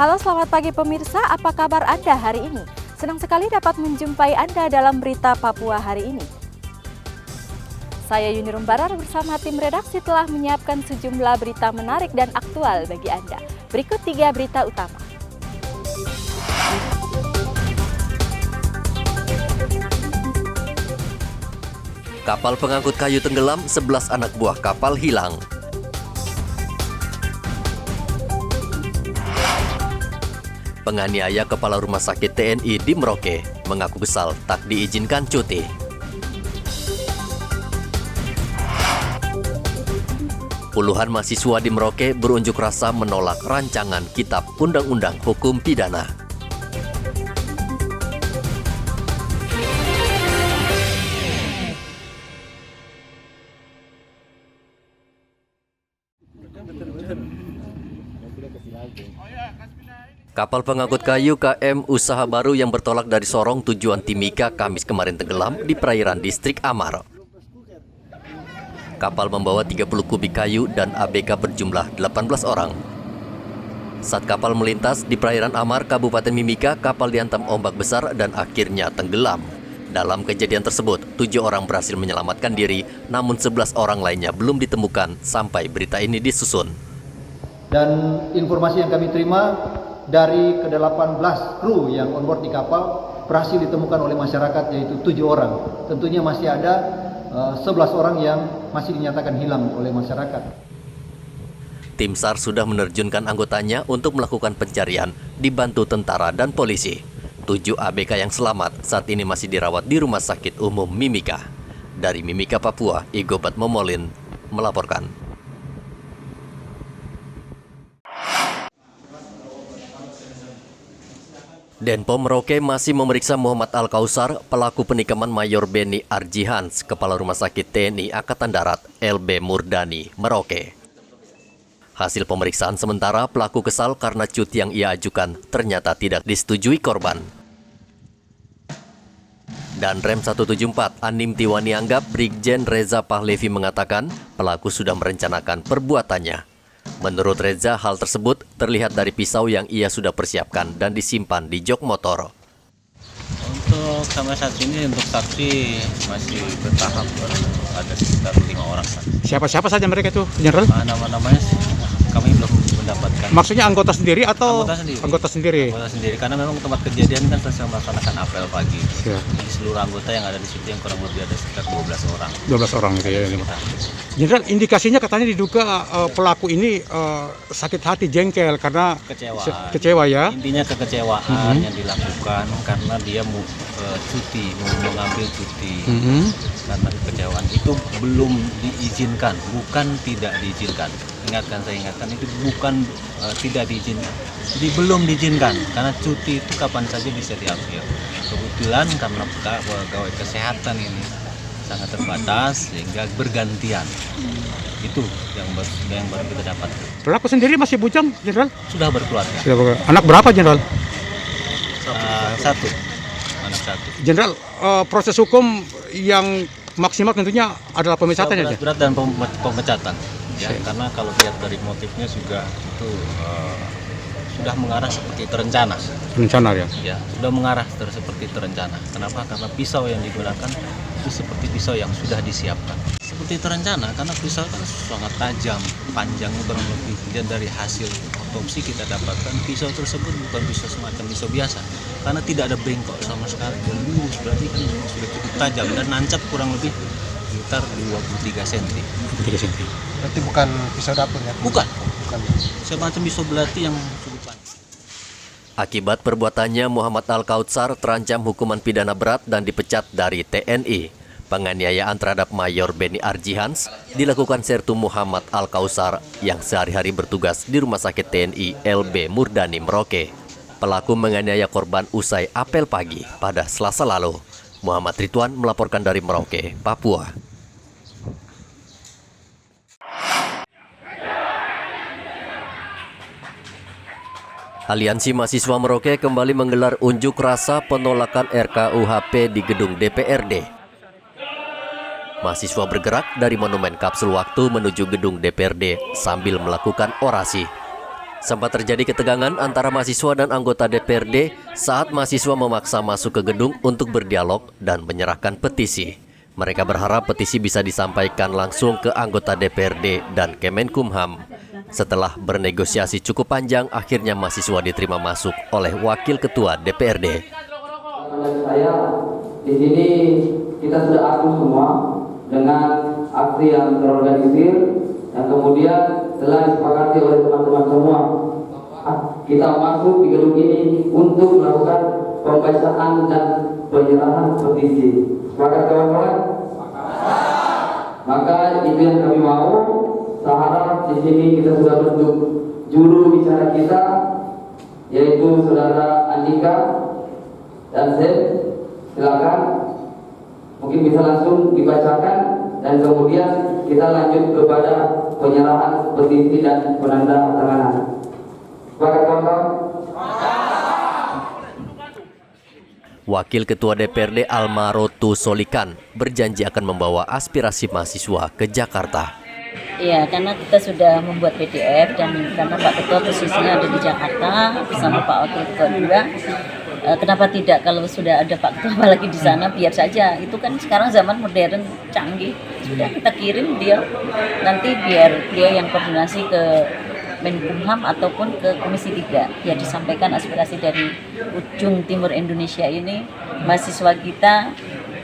Halo, selamat pagi pemirsa, apa kabar Anda hari ini? Senang sekali dapat menjumpai Anda dalam berita Papua hari ini. Saya Yuni Rumbarar bersama tim redaksi telah menyiapkan sejumlah berita menarik dan aktual bagi Anda. Berikut 3 berita utama. Kapal pengangkut kayu tenggelam, 11 anak buah kapal hilang. Penganiaya kepala rumah sakit TNI di Merauke mengaku kesal tak diizinkan cuti. Puluhan mahasiswa di Merauke berunjuk rasa menolak rancangan Kitab Undang-Undang Hukum Pidana. Kapal pengangkut kayu KM Usaha Baru yang bertolak dari Sorong tujuan Timika Kamis kemarin tenggelam di perairan distrik Amar. Kapal membawa 30 kubik kayu dan ABK berjumlah 18 orang. Saat kapal melintas di perairan Amar, Kabupaten Mimika, kapal dihantam ombak besar dan akhirnya tenggelam. Dalam kejadian tersebut, 7 orang berhasil menyelamatkan diri, namun 11 orang lainnya belum ditemukan sampai berita ini disusun. Dan informasi yang kami terima dari ke-18 kru yang onboard di kapal berhasil ditemukan oleh masyarakat, yaitu 7 orang. Tentunya masih ada 11 orang yang masih dinyatakan hilang oleh masyarakat. Tim SAR sudah menerjunkan anggotanya untuk melakukan pencarian, dibantu tentara dan polisi. 7 ABK yang selamat saat ini masih dirawat di Rumah Sakit Umum Mimika. Dari Mimika, Papua, Igobat Momolin melaporkan. Denpom Merauke masih memeriksa Muhammad Al-Kausar, pelaku penikaman Mayor Beni Arjihans, Kepala Rumah Sakit TNI Angkatan Darat LB Murdani, Merauke. Hasil pemeriksaan sementara, pelaku kesal karena cuti yang ia ajukan ternyata tidak disetujui korban. Dan Rem 174 Anim Tiwani anggap Brigjen Reza Pahlevi mengatakan pelaku sudah merencanakan perbuatannya. Menurut Reza, hal tersebut terlihat dari pisau yang ia sudah persiapkan dan disimpan di jok motor. Untuk sampai saat ini untuk saksi masih bertahap, ada sekitar 5 orang saksi. Siapa-siapa saja mereka itu, Jenderal? Nama-namanya kami belum mendapatkan. Maksudnya anggota sendiri atau? Anggota sendiri, karena memang tempat kejadian kan sedang melaksanakan apel pagi. Ya. Jadi seluruh anggota yang ada di situ yang kurang lebih ada sekitar 12 orang. 12 orang gitu ya. Jenderal, indikasinya katanya diduga pelaku ini sakit hati, jengkel karena kecewa ya. Intinya kekecewaan yang dilakukan karena dia mau mengambil cuti. Karena kekecewaan itu belum diizinkan, bukan tidak diizinkan. Saya ingatkan itu bukan tidak diizinkan, jadi belum diizinkan karena cuti itu kapan saja bisa diambil. Kebetulan karena pegawai kesehatan ini sangat terbatas sehingga bergantian. Itu yang baru kita dapat. Pelaku sendiri masih bujang, Jenderal? Sudah berkeluarga. Anak berapa, Jenderal? Satu. Anak satu. Jenderal, proses hukum yang maksimal tentunya adalah pemecatan ya? Berat dan pemecatan. Ya, karena kalau lihat dari motifnya juga itu sudah mengarah seperti terencana. Rencana ya? Ya, sudah mengarah seperti terencana. Kenapa? Karena pisau yang digunakan itu seperti pisau yang sudah disiapkan. Seperti terencana, karena pisau kan sangat tajam, panjangnya kurang lebih. Dan dari hasil otopsi kita dapatkan pisau tersebut bukan pisau semacam pisau biasa. Karena tidak ada bengkok sama sekali. Dan lurus, berarti kan sudah cukup tajam dan nancap kurang lebih sekitar 23 cm. 23 cm. Berarti bukan pisau dapur ya? Bukan. Semacam pisau belati yang cukup panjang. Akibat perbuatannya, Muhammad Al-Kautsar terancam hukuman pidana berat dan dipecat dari TNI. Penganiayaan terhadap Mayor Beni Arjihans dilakukan Sertu Muhammad Al-Kautsar yang sehari-hari bertugas di Rumah Sakit TNI LB Murdani, Merauke. Pelaku menganiaya korban usai apel pagi pada Selasa lalu. Muhammad Ridwan melaporkan dari Merauke, Papua. Aliansi Mahasiswa Merauke kembali menggelar unjuk rasa penolakan RKUHP di gedung DPRD. Mahasiswa bergerak dari Monumen Kapsul Waktu menuju gedung DPRD sambil melakukan orasi. Sempat terjadi ketegangan antara mahasiswa dan anggota DPRD saat mahasiswa memaksa masuk ke gedung untuk berdialog dan menyerahkan petisi. Mereka berharap petisi bisa disampaikan langsung ke anggota DPRD dan Kemenkumham. Setelah bernegosiasi cukup panjang, akhirnya mahasiswa diterima masuk oleh Wakil Ketua DPRD. Saya di sini kita sudah atur semua dengan aksi yang terorganisir yang kemudian telah disepakati oleh teman-teman semua. Kita masuk di gedung ini untuk melakukan pembacaan dan penyerahan petisi. Sepakat kawan-kawan? Maka itu yang kami mau. Saya harap di sini kita sudah bentuk juru bicara kita, yaitu Saudara Andika dan Zed. Silakan, mungkin bisa langsung dibacakan dan kemudian kita lanjut kepada penyerahan petisi dan penandatanganan. Sepakat kawan-kawan? Wakil Ketua DPRD Almarotu Solikan berjanji akan membawa aspirasi mahasiswa ke Jakarta. Iya, karena kita sudah membuat PDF dan karena Pak Ketua posisinya ada di Jakarta bersama Pak Wakil Ketua juga. Kenapa tidak kalau sudah ada Pak Ketua apalagi di sana, biar saja. Itu kan sekarang zaman modern canggih. Sudah kita kirim dia, nanti biar dia yang koordinasi ke Menkumham ataupun ke Komisi 3. Ya disampaikan aspirasi dari ujung timur Indonesia ini, mahasiswa kita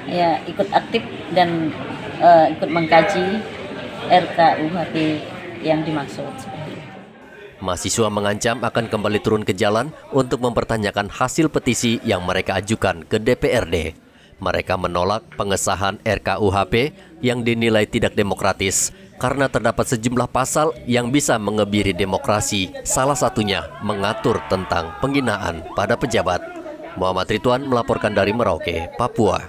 ya ikut aktif dan ikut mengkaji RKUHP yang dimaksud. Mahasiswa mengancam akan kembali turun ke jalan untuk mempertanyakan hasil petisi yang mereka ajukan ke DPRD. Mereka menolak pengesahan RKUHP yang dinilai tidak demokratis karena terdapat sejumlah pasal yang bisa mengebiri demokrasi, salah satunya mengatur tentang penghinaan pada pejabat. Muhammad Ridwan melaporkan dari Merauke, Papua.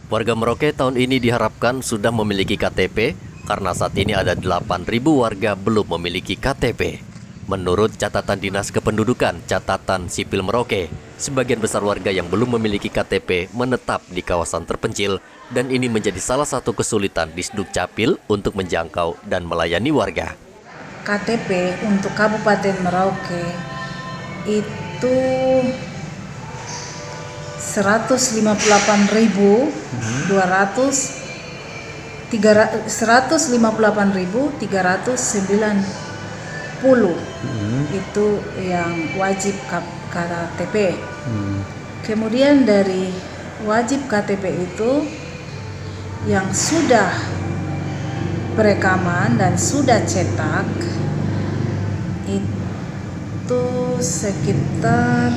Warga Merauke tahun ini diharapkan sudah memiliki KTP karena saat ini ada 8.000 warga belum memiliki KTP. Menurut catatan Dinas Kependudukan Catatan Sipil Merauke, sebagian besar warga yang belum memiliki KTP menetap di kawasan terpencil dan ini menjadi salah satu kesulitan di Sdukcapil untuk menjangkau dan melayani warga. KTP untuk Kabupaten Merauke itu 158.390 itu yang wajib KTP. Kemudian dari wajib KTP itu yang sudah perekaman dan sudah cetak itu sekitar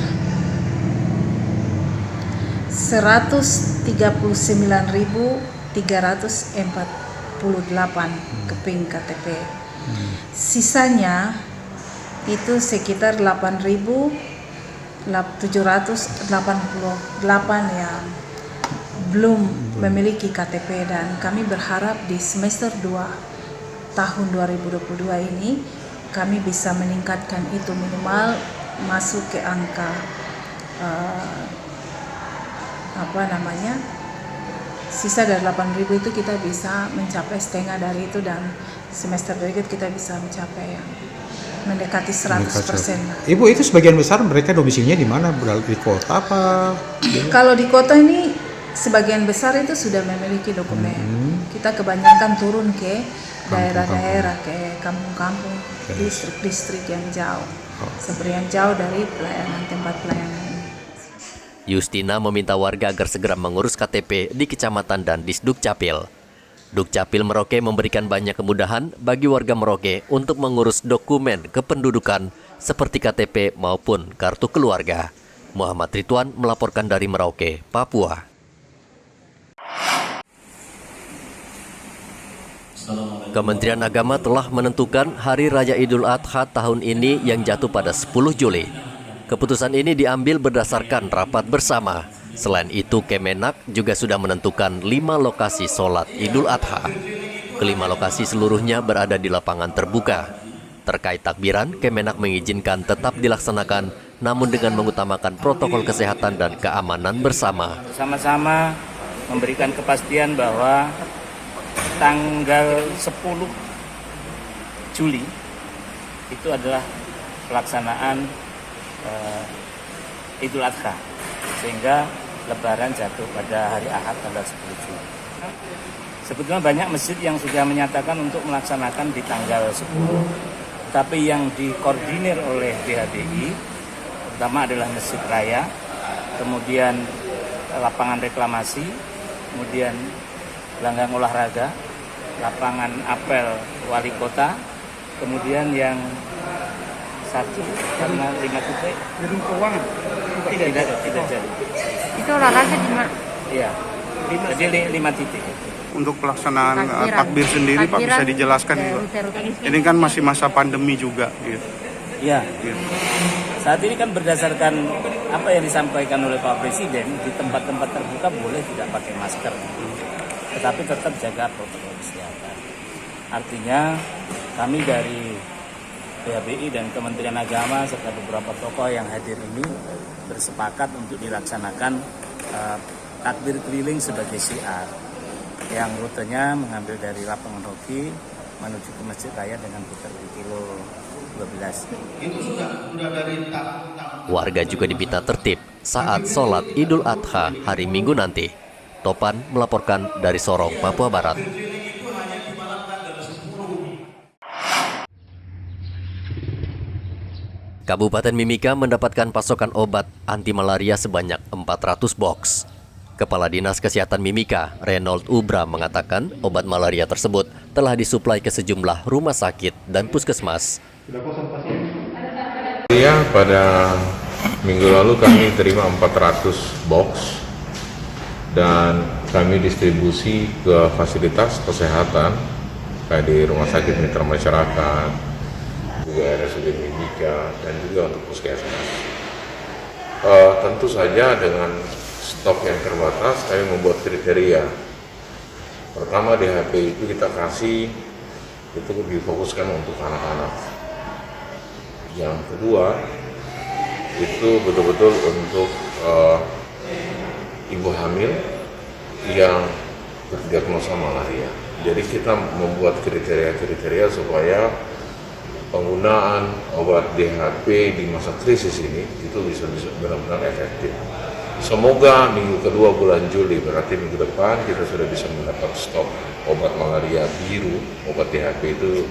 139.348 keping KTP. Sisanya itu sekitar 8.788 yang belum memiliki KTP dan kami berharap di semester 2 tahun 2022 ini kami bisa meningkatkan itu minimal masuk ke angka sisa dari 8.000 itu kita bisa mencapai setengah dari itu dan semester berikut kita bisa mencapai yang mendekati 100%. Ibu, itu sebagian besar mereka domisilinya di mana? Di kota apa? Kalau di kota ini sebagian besar itu sudah memiliki dokumen. Kita kebanyakan turun ke daerah-daerah, ke kampung-kampung, distrik-distrik yang jauh. Seperti yang jauh dari tempat pelayanan. Justina meminta warga agar segera mengurus KTP di kecamatan dan di Sdukcapil. Dukcapil Merauke memberikan banyak kemudahan bagi warga Merauke untuk mengurus dokumen kependudukan seperti KTP maupun kartu keluarga. Muhammad Ridwan melaporkan dari Merauke, Papua. Kementerian Agama telah menentukan Hari Raya Idul Adha tahun ini yang jatuh pada 10 Juli. Keputusan ini diambil berdasarkan rapat bersama. Selain itu, Kemenak juga sudah menentukan 5 lokasi sholat Idul Adha. Kelima lokasi seluruhnya berada di lapangan terbuka. Terkait takbiran, Kemenak mengizinkan tetap dilaksanakan, namun dengan mengutamakan protokol kesehatan dan keamanan bersama. Sama-sama memberikan kepastian bahwa tanggal 10 Juli itu adalah pelaksanaan Idul Adha, sehingga Lebaran jatuh pada hari Ahad tanggal 10 Juli. Sebetulnya banyak masjid yang sudah menyatakan untuk melaksanakan di tanggal 10, tapi yang dikoordinir oleh BHDI pertama adalah Masjid Raya, kemudian lapangan reklamasi, kemudian gelanggang olahraga, lapangan apel wali kota, kemudian yang satu karena 5 titik gedung keuangan tidak jadi. Itu olahraga di mana? Iya, jadi 5 titik. Untuk pelaksanaan takbir sendiri Pak bisa dijelaskan Pak? Ini kan masih masa pandemi juga gitu. Iya. Saat ini kan berdasarkan apa yang disampaikan oleh Pak Presiden, di tempat-tempat terbuka boleh tidak pakai masker, tetapi tetap jaga protokol kesehatan. Artinya kami dari BHBI dan Kementerian Agama serta beberapa tokoh yang hadir ini bersepakat untuk dilaksanakan takbir keliling sebagai syiar, yang rutenya mengambil dari lapangan hoki menuju ke Masjid Raya dengan putar di kilo 12. Warga juga diminta tertib saat sholat Idul Adha hari Minggu nanti. Topan melaporkan dari Sorong, Papua Barat. Kabupaten Mimika mendapatkan pasokan obat anti malaria sebanyak 400 box. Kepala Dinas Kesehatan Mimika, Reynold Ubra, mengatakan obat malaria tersebut telah disuplai ke sejumlah rumah sakit dan puskesmas. Ya, pada minggu lalu kami terima 400 box dan kami distribusi ke fasilitas kesehatan kayak di rumah sakit mitra masyarakat, juga RSUD Mimika, dan juga untuk puskesmas. Tentu saja dengan stok yang terbatas, kami membuat kriteria. Pertama, DHP itu kita kasih, itu difokuskan untuk anak-anak. Yang kedua, itu betul-betul untuk ibu hamil yang terdiagnosa malaria. Jadi kita membuat kriteria-kriteria supaya penggunaan obat DHP di masa krisis ini itu bisa benar-benar efektif. Semoga minggu kedua bulan Juli, berarti minggu depan kita sudah bisa mendapat stok obat malaria biru, obat DHP itu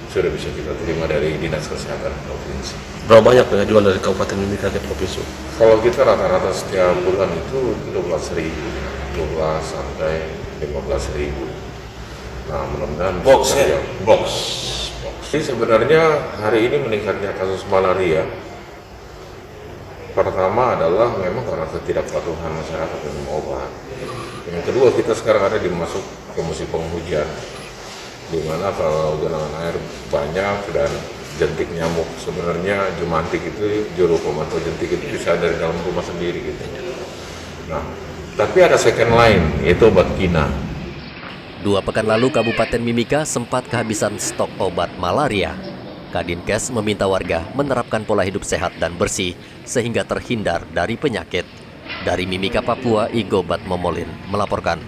sudah bisa kita terima dari Dinas Kesehatan Provinsi. Berapa banyak pengajuan dari Kabupaten Mimika ke Provinsi? Kalau kita rata-rata setiap bulan itu 12.000, 12 sampai 15.000. Nah, mudah-mudahan box ya? Box. Jadi sebenarnya hari ini meningkatnya kasus malaria, pertama adalah memang karena ketidakpatuhan masyarakat minum obat. Yang kedua, kita sekarang ada masuk ke musim penghujan, di mana kalau genangan air banyak dan jentik nyamuk, sebenarnya jumantik itu, juru pemantau jentik itu bisa dari dalam rumah sendiri gitu. Nah, tapi ada second line, yaitu obat kina. 2 pekan lalu Kabupaten Mimika sempat kehabisan stok obat malaria. Kadinkes meminta warga menerapkan pola hidup sehat dan bersih sehingga terhindar dari penyakit. Dari Mimika, Papua, Igobat Momolin melaporkan.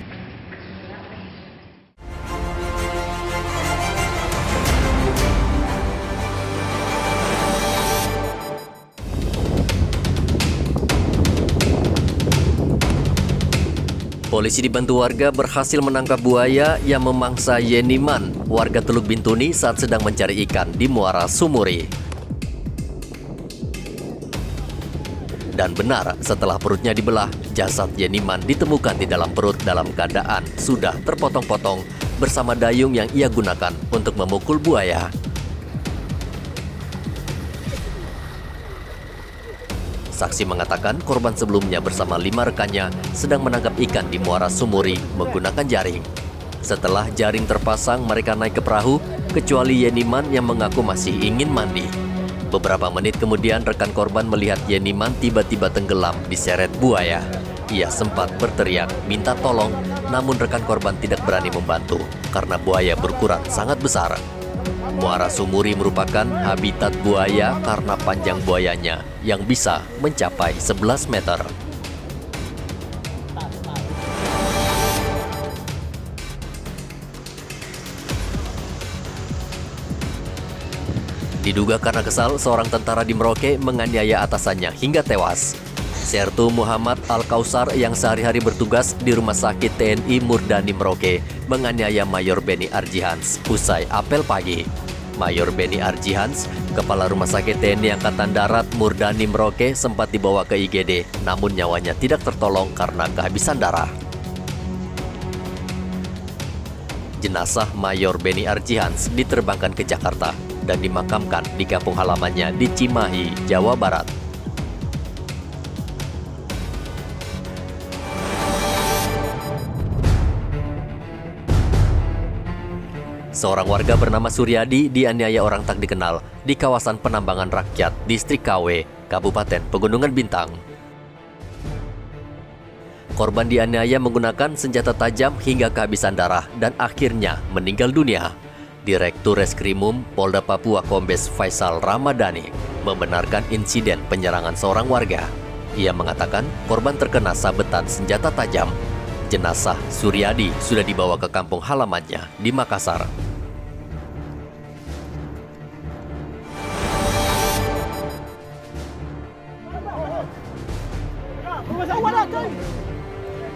Polisi dibantu warga berhasil menangkap buaya yang memangsa Yeniman, warga Teluk Bintuni, saat sedang mencari ikan di Muara Sumuri. Dan benar, setelah perutnya dibelah, jasad Yeniman ditemukan di dalam perut dalam keadaan sudah terpotong-potong bersama dayung yang ia gunakan untuk memukul buaya. Saksi mengatakan korban sebelumnya bersama 5 rekannya sedang menangkap ikan di Muara Sumuri menggunakan jaring. Setelah jaring terpasang, mereka naik ke perahu, kecuali Yeniman yang mengaku masih ingin mandi. Beberapa menit kemudian, rekan korban melihat Yeniman tiba-tiba tenggelam diseret buaya. Ia sempat berteriak minta tolong, namun rekan korban tidak berani membantu karena buaya berukuran sangat besar. Muara Sumuri merupakan habitat buaya karena panjang buayanya yang bisa mencapai 11 meter. Diduga karena kesal, seorang tentara di Merauke menganiaya atasannya hingga tewas. Sertu Muhammad Al-Kautsar yang sehari-hari bertugas di Rumah Sakit TNI Murdani Merauke menganiaya Mayor Beni Arjihans usai apel pagi. Mayor Beni Arjihans, Kepala Rumah Sakit TNI Angkatan Darat Murdani Merauke sempat dibawa ke IGD, namun nyawanya tidak tertolong karena kehabisan darah. Jenazah Mayor Beni Arjihans diterbangkan ke Jakarta dan dimakamkan di kampung halamannya di Cimahi, Jawa Barat. Seorang warga bernama Suryadi dianiaya orang tak dikenal di kawasan penambangan rakyat Distrik KW, Kabupaten Pegunungan Bintang. Korban dianiaya menggunakan senjata tajam hingga kehabisan darah dan akhirnya meninggal dunia. Direktur Reskrimum Polda Papua Kombes Faisal Ramadhani membenarkan insiden penyerangan seorang warga. Ia mengatakan korban terkena sabetan senjata tajam. Jenazah Suryadi sudah dibawa ke kampung halamannya di Makassar.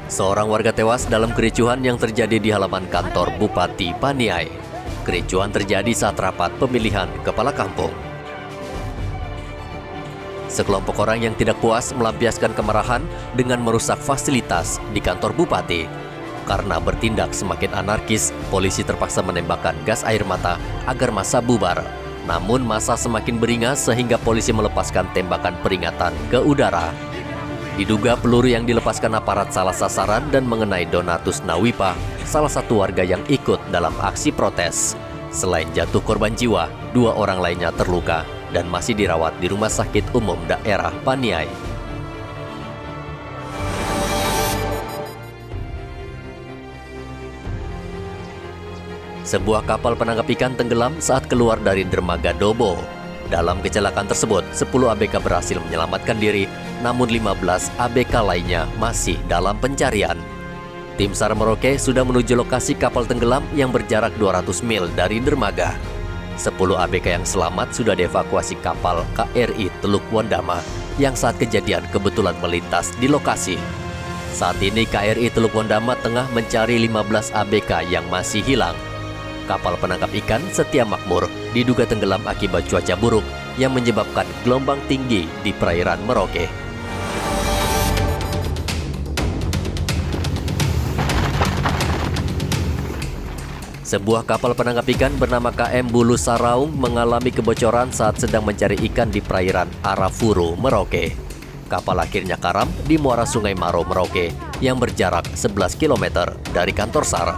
Seorang warga tewas dalam kericuhan yang terjadi di halaman kantor Bupati Paniai. Kericuhan terjadi saat rapat pemilihan kepala kampung. Sekelompok orang yang tidak puas melampiaskan kemarahan dengan merusak fasilitas di kantor bupati. Karena bertindak semakin anarkis, polisi terpaksa menembakkan gas air mata agar massa bubar. Namun massa semakin beringas sehingga polisi melepaskan tembakan peringatan ke udara. Diduga peluru yang dilepaskan aparat salah sasaran dan mengenai Donatus Nawipa, salah satu warga yang ikut dalam aksi protes. Selain jatuh korban jiwa, 2 orang lainnya terluka dan masih dirawat di Rumah Sakit Umum Daerah Paniai. Sebuah kapal penangkap ikan tenggelam saat keluar dari dermaga Dobo. Dalam kecelakaan tersebut, 10 ABK berhasil menyelamatkan diri, namun 15 ABK lainnya masih dalam pencarian. Tim SAR Merauke sudah menuju lokasi kapal tenggelam yang berjarak 200 mil dari dermaga. 10 ABK yang selamat sudah dievakuasi kapal KRI Teluk Wondama yang saat kejadian kebetulan melintas di lokasi. Saat ini KRI Teluk Wondama tengah mencari 15 ABK yang masih hilang. Kapal penangkap ikan Setia Makmur diduga tenggelam akibat cuaca buruk yang menyebabkan gelombang tinggi di perairan Merauke. Sebuah kapal penangkap ikan bernama KM Bulu Saraung mengalami kebocoran saat sedang mencari ikan di perairan Arafuru, Merauke. Kapal akhirnya karam di muara Sungai Maro, Merauke yang berjarak 11 km dari kantor SAR.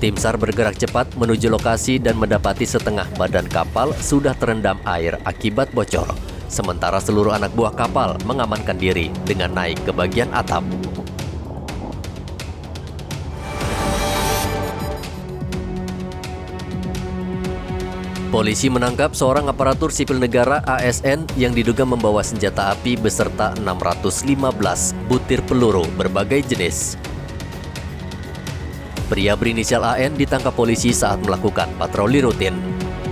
Tim SAR bergerak cepat menuju lokasi dan mendapati setengah badan kapal sudah terendam air akibat bocor. Sementara seluruh anak buah kapal mengamankan diri dengan naik ke bagian atap. Polisi menangkap seorang aparatur sipil negara ASN yang diduga membawa senjata api beserta 615 butir peluru berbagai jenis. Pria berinisial AN ditangkap polisi saat melakukan patroli rutin.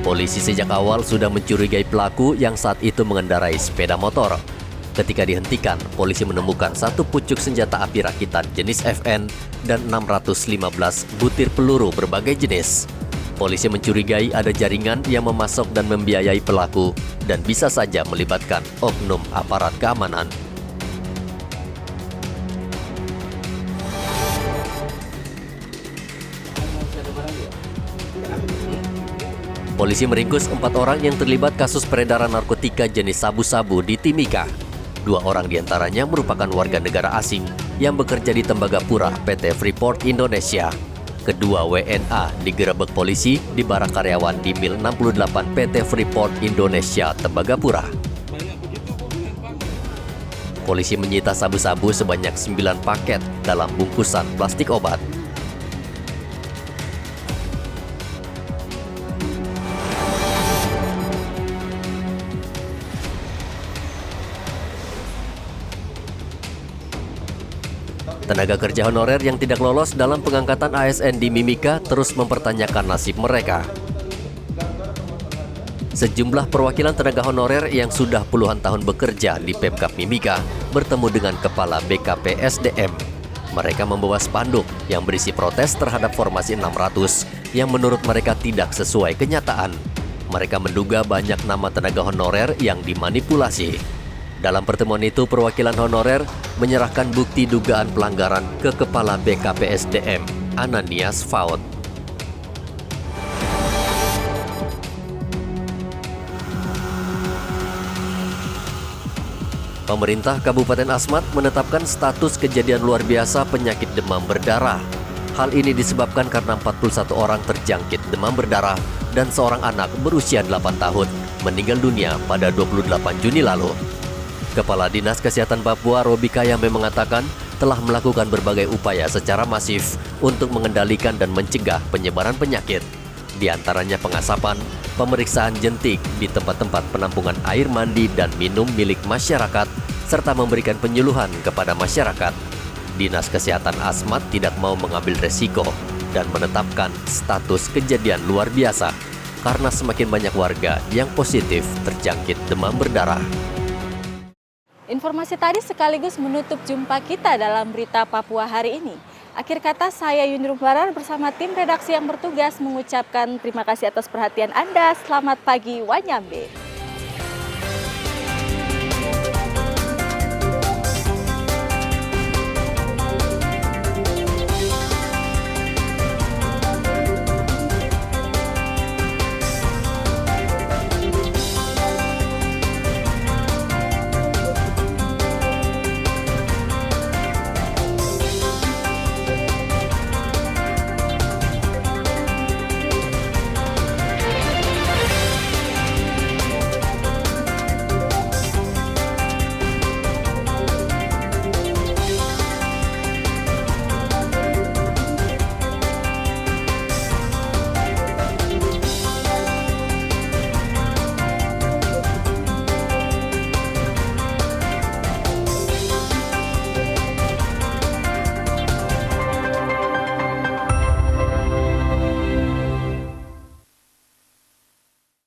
Polisi sejak awal sudah mencurigai pelaku yang saat itu mengendarai sepeda motor. Ketika dihentikan, polisi menemukan 1 pucuk senjata api rakitan jenis FN dan 615 butir peluru berbagai jenis. Polisi mencurigai ada jaringan yang memasok dan membiayai pelaku dan bisa saja melibatkan oknum aparat keamanan. Polisi meringkus 4 orang yang terlibat kasus peredaran narkotika jenis sabu-sabu di Timika. 2 orang diantaranya merupakan warga negara asing yang bekerja di Tembagapura PT Freeport Indonesia. Kedua WNA digerebek polisi di barak karyawan di Mil 68 PT Freeport Indonesia Tembagapura. Polisi menyita sabu-sabu sebanyak 9 paket dalam bungkusan plastik obat. Tenaga kerja honorer yang tidak lolos dalam pengangkatan ASN di Mimika terus mempertanyakan nasib mereka. Sejumlah perwakilan tenaga honorer yang sudah puluhan tahun bekerja di Pemkab Mimika bertemu dengan Kepala BKP SDM. Mereka membawa spanduk yang berisi protes terhadap formasi 600 yang menurut mereka tidak sesuai kenyataan. Mereka menduga banyak nama tenaga honorer yang dimanipulasi. Dalam pertemuan itu, perwakilan honorer menyerahkan bukti dugaan pelanggaran ke Kepala BKP SDM, Ananias Faut. Pemerintah Kabupaten Asmat menetapkan status kejadian luar biasa penyakit demam berdarah. Hal ini disebabkan karena 41 orang terjangkit demam berdarah dan seorang anak berusia 8 tahun meninggal dunia pada 28 Juni lalu. Kepala Dinas Kesehatan Papua Robi Kayame mengatakan telah melakukan berbagai upaya secara masif untuk mengendalikan dan mencegah penyebaran penyakit. Di antaranya pengasapan, pemeriksaan jentik di tempat-tempat penampungan air mandi dan minum milik masyarakat, serta memberikan penyuluhan kepada masyarakat. Dinas Kesehatan Asmat tidak mau mengambil resiko dan menetapkan status kejadian luar biasa karena semakin banyak warga yang positif terjangkit demam berdarah. Informasi tadi sekaligus menutup jumpa kita dalam berita Papua hari ini. Akhir kata, saya Yunrum Barar bersama tim redaksi yang bertugas mengucapkan terima kasih atas perhatian Anda. Selamat pagi, Wanyambe.